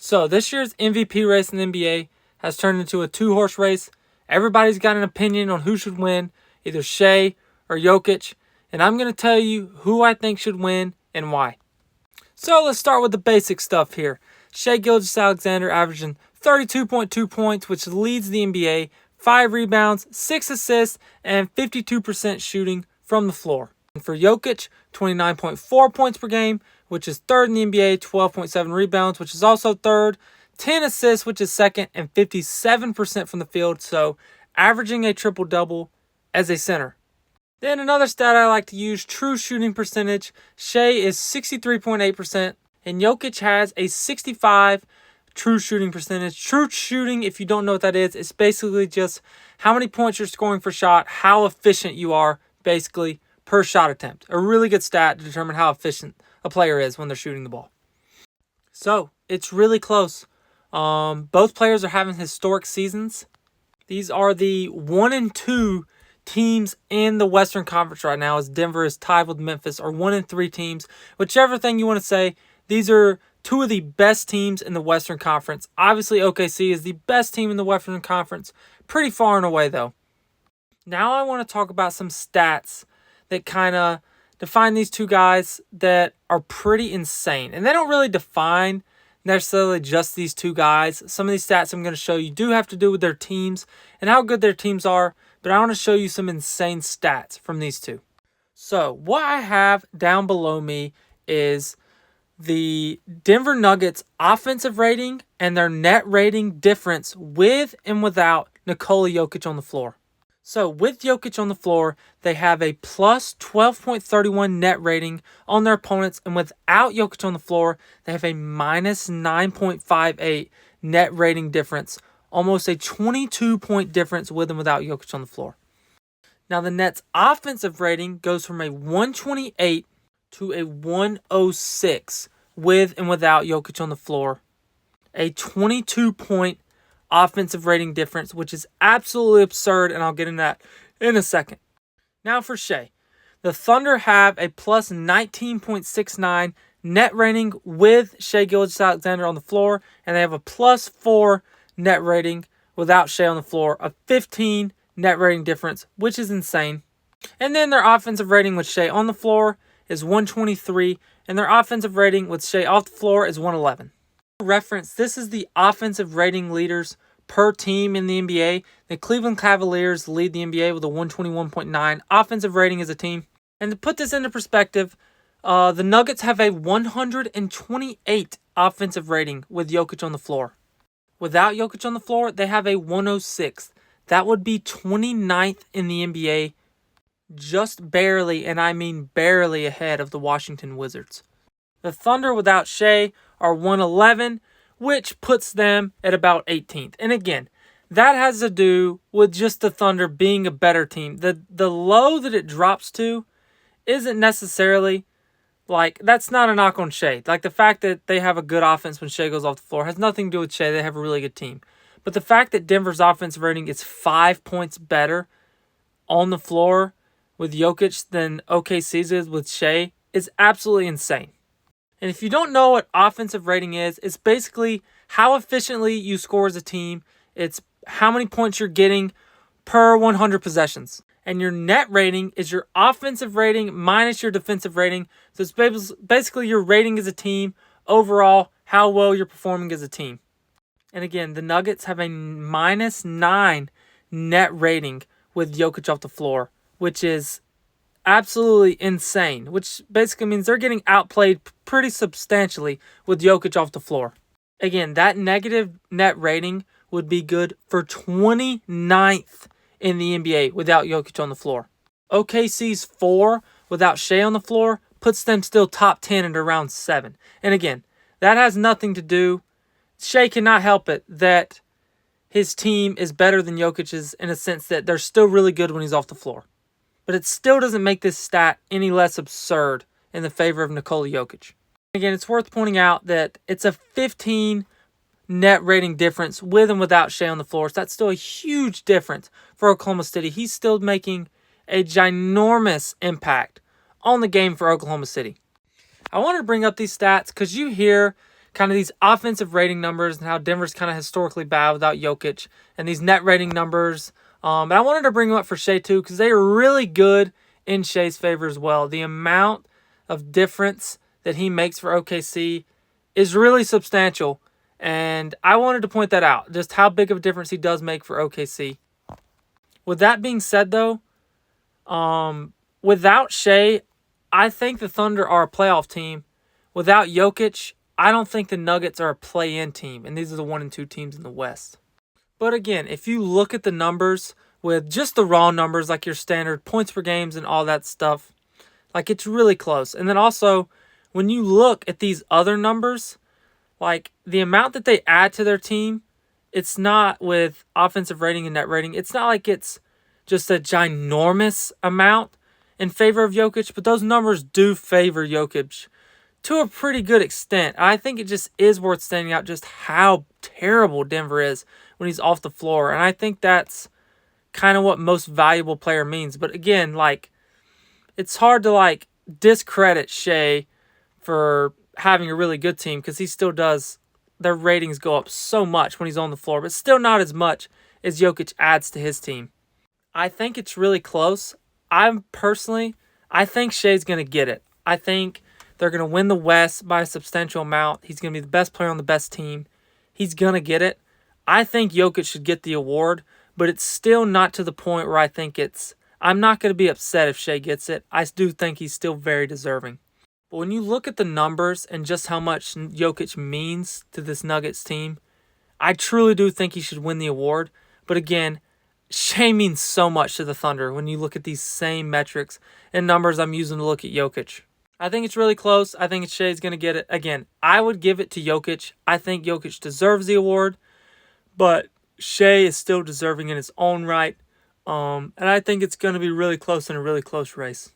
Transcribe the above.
So this year's MVP race in the NBA has turned into a two-horse race. Everybody's got an opinion on who should win, either Shai or Jokic. And I'm going to tell you who I think should win and why. So let's start with the basic stuff here. Shai Gilgeous-Alexander averaging 32.2 points, which leads the NBA, 5 rebounds, 6 assists, and 52% shooting from the floor. And for Jokic, 29.4 points per game, which is third in the NBA, 12.7 rebounds, which is also third, 10 assists, which is second, and 57% from the field, so averaging a triple-double as a center. Then another stat I like to use, true shooting percentage. Shai is 63.8%, and Jokic has a 65 true shooting percentage. True shooting, if you don't know what that is, it's basically just how many points you're scoring per shot, how efficient you are, basically, per shot attempt. A really good stat to determine how efficient a player is when they're shooting the ball. So, it's really close. Both players are having historic seasons. These are the 1 and 2 teams in the Western Conference right now, as Denver is tied with Memphis, or 1 and 3 teams. Whichever thing you want to say, these are two of the best teams in the Western Conference. Obviously, OKC is the best team in the Western Conference. Pretty far and away, though. Now I want to talk about some stats that kind of define these two guys that are pretty insane. And they don't really define necessarily just these two guys. Some of these stats I'm going to show you do have to do with their teams and how good their teams are. But I want to show you some insane stats from these two. So what I have down below me is the Denver Nuggets offensive rating and their net rating difference with and without Nikola Jokic on the floor. So with Jokic on the floor, they have a plus 12.31 net rating on their opponents. And without Jokic on the floor, they have a minus 9.58 net rating difference. Almost a 22-point difference with and without Jokic on the floor. Now the Nets' offensive rating goes from a 128 to a 106 with and without Jokic on the floor. A 22-point offensive rating difference, which is absolutely absurd, and I'll get into that in a second. Now for Shai. The Thunder have a plus 19.69 net rating with Shai Gilgeous-Alexander on the floor, and they have a plus 4 net rating without Shai on the floor, a 15 net rating difference, which is insane. And then their offensive rating with Shai on the floor is 123, and their offensive rating with Shai off the floor is 111. For reference, this is the offensive rating leaders per team in the NBA. The Cleveland Cavaliers lead the NBA with a 121.9 offensive rating as a team. And to put this into perspective, the Nuggets have a 128 offensive rating with Jokic on the floor. Without Jokic on the floor, they have a 106. That would be 29th in the NBA, just barely, and I mean barely, ahead of the Washington Wizards. The Thunder without Shai are 111, which puts them at about 18th. And again, that has to do with just the Thunder being a better team. The low that it drops to isn't necessarily, like, that's not a knock on Shai. Like, the fact that they have a good offense when Shai goes off the floor has nothing to do with Shai. They have a really good team. But the fact that Denver's offensive rating is 5 points better on the floor with Jokic than OKC's is with Shai is absolutely insane. And if you don't know what offensive rating is, it's basically how efficiently you score as a team. It's how many points you're getting per 100 possessions. And your net rating is your offensive rating minus your defensive rating. So it's basically your rating as a team, overall, how well you're performing as a team. And again, the Nuggets have a minus 9 net rating with Jokic off the floor, which is absolutely insane, which basically means they're getting outplayed pretty substantially with Jokic off the floor. Again, that negative net rating would be good for 29th in the NBA without Jokic on the floor. OKC's 4 without Shai on the floor puts them still top 10 at around 7. And again, that has nothing to do. Shai cannot help it that his team is better than Jokic's in a sense that they're still really good when he's off the floor. But it still doesn't make this stat any less absurd in the favor of Nikola Jokic. Again, it's worth pointing out that it's a 15 net rating difference with and without Shai on the floor. So that's still a huge difference for Oklahoma City. He's still making a ginormous impact on the game for Oklahoma City. I wanted to bring up these stats because you hear kind of these offensive rating numbers and how Denver's kind of historically bad without Jokic, and these net rating numbers. And I wanted to bring them up for Shai too because they are really good in Shai's favor as well. The amount of difference that he makes for OKC is really substantial, and I wanted to point that out, just how big of a difference he does make for OKC. With that being said, though, without Shai, I think the Thunder are a playoff team. Without Jokic, I don't think the Nuggets are a play-in team, and these are the 1 and 2 teams in the West. But again, if you look at the numbers with just the raw numbers, like your standard points per games and all that stuff, like it's really close. And then also, when you look at these other numbers, like the amount that they add to their team, it's not with offensive rating and net rating. It's not like it's just a ginormous amount in favor of Jokic, but those numbers do favor Jokic to a pretty good extent. I think it just is worth standing out just how terrible Denver is when he's off the floor. And I think that's kind of what most valuable player means. But again, like, it's hard to like discredit Shai for having a really good team because he still does. Their ratings go up so much when he's on the floor, but still not as much as Jokic adds to his team. I think it's really close. I think Shai's going to get it. I think they're going to win the West by a substantial amount. He's going to be the best player on the best team. He's going to get it. I think Jokic should get the award, but it's still not to the point where I think I'm not going to be upset if Shai gets it. I do think he's still very deserving. But when you look at the numbers and just how much Jokic means to this Nuggets team, I truly do think he should win the award. But again, Shai means so much to the Thunder when you look at these same metrics and numbers I'm using to look at Jokic. I think it's really close. I think Shai's going to get it. Again, I would give it to Jokic. I think Jokic deserves the award, but Shai is still deserving in his own right. And I think it's going to be really close in a really close race.